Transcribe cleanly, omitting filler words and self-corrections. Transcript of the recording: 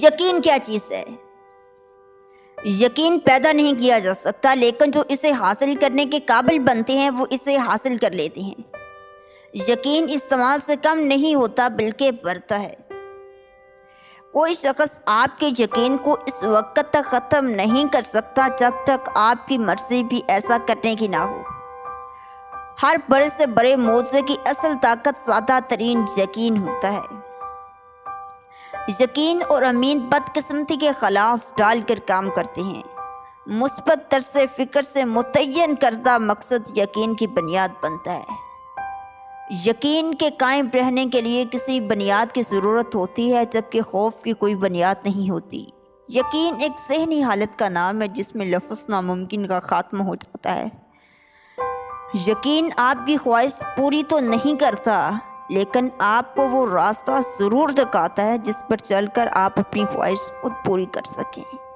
یقین کیا چیز ہے؟ یقین پیدا نہیں کیا جا سکتا، لیکن جو اسے حاصل کرنے کے قابل بنتے ہیں وہ اسے حاصل کر لیتے ہیں۔ یقین استعمال سے کم نہیں ہوتا بلکہ بڑھتا ہے۔ کوئی شخص آپ کے یقین کو اس وقت تک ختم نہیں کر سکتا جب تک آپ کی مرضی بھی ایسا کرنے کی نہ ہو۔ ہر بڑے سے بڑے معجزے کی اصل طاقت سادہ ترین یقین ہوتا ہے۔ یقین اور امید بدقسمتی کے خلاف ڈال کر کام کرتے ہیں۔ مثبت طرز فکر سے متعین کردہ مقصد یقین کی بنیاد بنتا ہے۔ یقین کے قائم رہنے کے لیے کسی بنیاد کی ضرورت ہوتی ہے، جبکہ خوف کی کوئی بنیاد نہیں ہوتی۔ یقین ایک ذہنی حالت کا نام ہے جس میں لفظ ناممکن کا خاتمہ ہو جاتا ہے۔ یقین آپ کی خواہش پوری تو نہیں کرتا، لیکن آپ کو وہ راستہ ضرور دکھاتا ہے جس پر چل کر آپ اپنی خواہش خود پوری کر سکیں۔